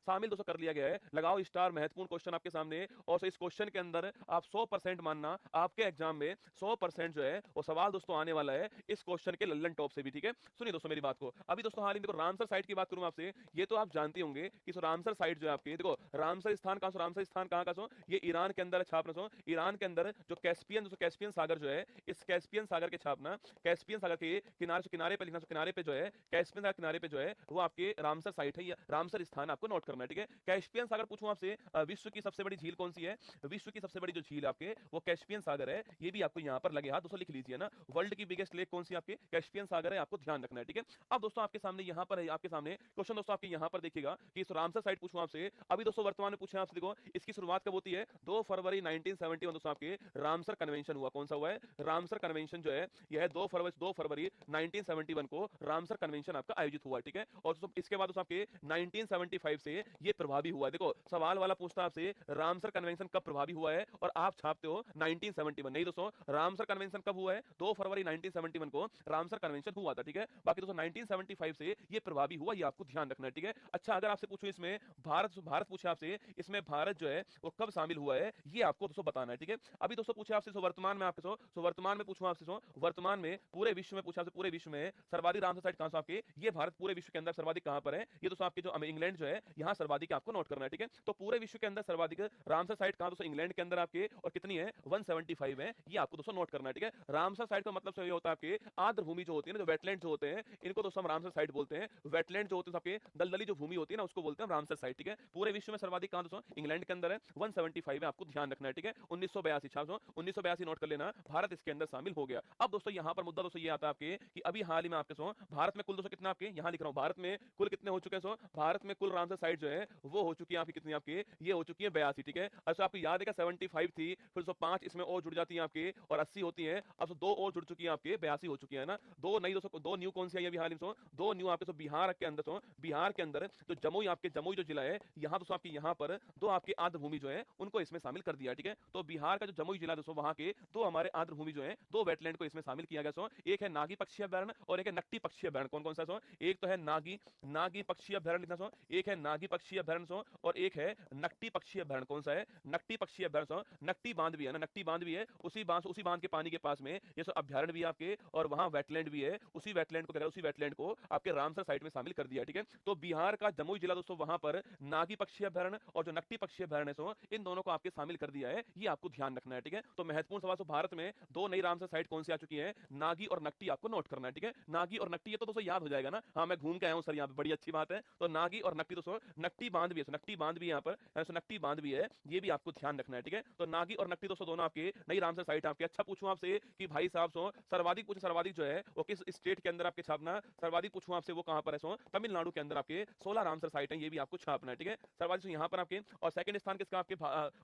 शामिल दोस्तों कर लिया गया है। लगाओ स्टार, महत्वपूर्ण क्वेश्चन आपके सामने। और इस क्वेश्चन के अंदर आप 100% मानना, आपके एग्जाम में 100% जो है वो सवाल दोस्तों आने वाला है इस क्वेश्चन के लल्लन टॉप से भी, ठीक है। सुनिए दोस्तों मेरी बात को। अभी दोस्तों हाल ही में देखो रामसर साइट की बात करूं आपसे, ये तो आप जानते होंगे कि रामसर साइट जो है आपकी, देखो रामसर स्थान कहां से, रामसर स्थान कहां का सो, ये ईरान के अंदर है छापना सो। ईरान के अंदर जो कैस्पियन सागर जो है, इस कैस्पियन सागर के छापना, कैस्पियन सागर के किनारे से किनारे पे लिखना, किनारे पे जो है कैस्पियन सागर किनारे पे जो है वो आपके रामसर साइट है, या रामसर स्थान आपको नोट करना है, ठीक है। कैस्पियन सागर पूछूं आपसे, विश्व की सबसे बड़ी झील कौन सी है? विश्व की सबसे बड़ी जो झील आपके वो कैस्पियन सागर है, ये भी आपको यहाँ पर लगे हाथ दोस्तों लिख लीजिए ना। वर्ल्ड की बिगेस्ट लेक कौन सी आपके? कैस्पियन सागर है, आपको ध्यान रखना है, ठीक है। अब दोस्तों आपके सामने यहाँ पर है, आपके सामने क्वेश्चन दोस्तों आपके यहाँ पर देखिएगा कि इस रामसर साइट पूछूं आपसे। अभी दोस्तों वर्तमान में पूछे आपसे, देखो इसकी शुरुआत कब होती है? 2 फरवरी 1971 दोस्तों आपके रामसर कन्वेंशन हुआ। कौन सा हुआ है? रामसर कन्वेंशन जो है यह 2 फरवरी 1971 को रामसर कन्वेंशन आपका आयोजित हुआ, ठीक है। और दोस्तों इसके बाद दोस्तों आपके 1975 से ये प्रभावी हुआ है। देखो सवाल वाला पूछता आपसे रामसर कन्वेंशन कब प्रभावी हुआ है और आप छापते हो 1971। नहीं दोस्तों, रामसर कन्वेंशन कब हुआ है? 2 फरवरी 1971 को रामसर कन्वेंशन हुआ था, ठीक है। बाकी दोस्तों 1975 से ये प्रभावी हुआ, ये आपको ध्यान रखना है, ठीक है। अच्छा अगर आपसे पूछूं इसमें भारत भारत पूछे आपसे, इसमें भारत जो है वो कब शामिल हुआ है, ये आपको दोस्तों बताना है, ठीक है। अभी दोस्तों पूछे आपसे वर्तमान में आपके वर्तमान में पूछूं आपसे वर्तमान में पूरे विश्व में पूछा आपसे, पूरे विश्व में सर्वाधिक रामसर साइट कहां से आपके? ये भारत पूरे विश्व के अंदर सर्वाधिक कहां पर है? ये दोस्तों आपके जो इंग्लैंड जो है यहां सर्वाधिक आपको नोट करना है, ठीक है। तो पूरे विश्व के अंदर सर्वाधिक रामसर साइट कहां दोस्तों? इंग्लैंड के अंदर आपके, और कितनी है? 175 है, ये आपको दोस्तों नोट करना है, ठीक है। रामसर साइट का मतलब ये होता है आपके आर्द्र भूमि जो होती है ना, जो वेटलैंड जो होते हैं, इनको दोस्तों हम रामसर साइट बोलते हैं। वेटलैंड जो होते हैं आपके दलदली जो भूमि होती है ना, उसको बोलते हैं रामसर साइट, ठीक है। पूरे विश्व में सर्वाधिक कहां दोस्तों? इंग्लैंड के अंदर है, 175 है, आपको ध्यान रखना है, ठीक है। 1982 छात्रों 1982 नोट कर लेना, भारत इसके अंदर शामिल हो गया। अब दोस्तों यहां पर मुद्दा दोस्तों ये आता है आपके कि अभी हाल ही में आपके भारत में कुल दोस्तों कितना आपके, यहां लिख रहा हूं, भारत में कुल कितने हो चुके हैं? भारत में कुल रामसर साइट जो है वो हो चुकी है आपकी, कितनी आपके? ये हो चुकी है 82, ठीक है। अच्छा आपको याद है कि 75 थी, फिर 5 इसमें और जुड़ जाती है आपके, और 80 होती है। अब 2 और जुड़ चुकी है आपके, 82 हो चुकी है ना। 2 नई दोस्तों, 2 न्यू कौन सी आई है बिहार में? 2 न्यू आपके बिहार के अंदर बिहार के अंदर जो जमुई आपके, जमुई जो जिला है यहाँ दोस्तों आपके, यहाँ पर 2 आपके आर्द्र भूमि जो है उनको इसमें शामिल कर दिया, ठीक है। तो बिहार का जो जमुई जिला दोस्तों, वहां के 2 हमारे आर्द्र भूमि जो है, 2 वेटलैंड को इसमें शामिल किया गया। एक है नागी पक्षी अभ्यारण्य और एक है नकटी पक्षी अभ्यारण्य। कौन कौन सा? एक तो है नागी पक्षी अभ्यारण्य लिखना, एक है नागी पक्षी अभ्यारण्य और एक है नकटी पक्षी अभ्यारण्य। कौन सा है? नकटी पक्षी अभ्यारण्य। नकटी बांध भी है ना, नकटी बांध भी है, उसी बांध के पानी के पास में ये सब अभ्यारण्य भी है आपके, और वहां वेटलैंड भी है। उसी वेटलैंड को क्या, उसी वेटलैंड को आपके रामसर साइट में शामिल कर दिया, ठीक है। तो बिहार का जमुई जिला दोस्तों, वहां पर नागी पक्षी अभ्यारण्य और जो नकटी पक्षी अभ्यारण्य इन दोनों को आपके शामिल कर दिया है, ये आपको ध्यान रखना है, ठीक है। तो महत्वपूर्ण सवाल, भारत में 2 नई रामसर साइट कौन सी आ चुकी है? नागी और नकटी, आपको नोट करना है, ठीक है। नागी और नकटी, ये तो दोस्तों याद हो जाएगा ना। हाँ मैं घूम के आया हूं सर, यहाँ पे बड़ी अच्छी बात है। तो नागी और नकटी दोस्तों, नकटी बांध भी है, नकटी बांध भी यहाँ पर, नकटी बांध भी है, ये भी आपको ध्यान रखना है, ठीक है। तो नागी और नकटी दोस्तों दोनों आपके नई रामसर साइट आपके। अच्छा पूछूं आपसे कि भाई साहब सर्वाधिक पूछे, सर्वाधिक जो है वो किस स्टेट के अंदर आपके छापना? सर्वाधिक पूछूं आपसे वो कहां पर है? तमिलनाडु के अंदर आपके 16 रामसर साइट है, ये भी आपको छापना है, ठीक है। सर्वाधिक यहाँ पर आपके, और सेकंड स्थान किसका आपके?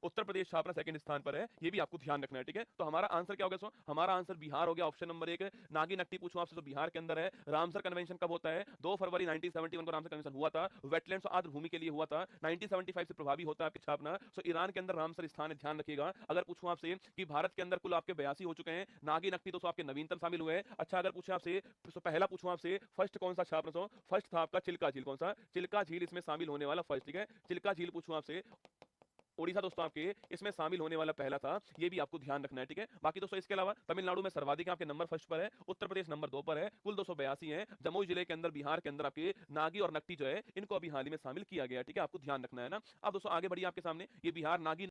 उत्तर प्रदेश छापना सेकंड स्थान पर है, ये भी आपको ध्यान रखना है, ठीक है। तो हमारा आंसर क्या हो गया? हमारा आंसर बिहार हो गया, ऑप्शन नंबर 1। नागी नकटी पूछूं आपसे तो बिहार के अंदर है। रामसर कन्वेंशन कब होता है? 2 फरवरी 1971 को रामसर कन्वेंशन हुआ था, वेटलैंड्स और आर्द्र भूमि के लिए हुआ था। 1975 से प्रभावी होता है आपके छापना। ईरान के अंदर रामसर स्थान है, ध्यान रखिएगा। अगर पूछूं आपसे कि भारत के अंदर कुल आपके 82 हो चुके हैं, नागी नकटी तो आपके नवीनतम शामिल हुए हैं। अच्छा अगर पूछे आपसे, पहला पूछूं आपसे फर्स्ट कौन सा छापना? फर्स्ट था आपका चिल्का झील। कौन सा? चिल्का झील इसमें शामिल होने वाला फर्स्ट, ठीक है। चिल्का झील पूछूं आपसे, उड़ीसा दोस्तों आपके इसमें शामिल होने वाला पहला था, ये भी आपको ध्यान रखना है, ठीक है। बाकी दोस्तों इसके अलावा तमिलनाडु में सर्वाधिक आपके नंबर फर्स्ट पर है, उत्तर प्रदेश नंबर 2 पर है, कुल 282 है। जमुई जिले के अंदर, बिहार के अंदर आपके नागी और नकटी जो है इनको अभी हाल ही में शामिल किया गया, ठीक है। आपको ध्यान रखना है ना। अब दोस्तों आगे बढ़िए, आपके सामने ये बिहार नागी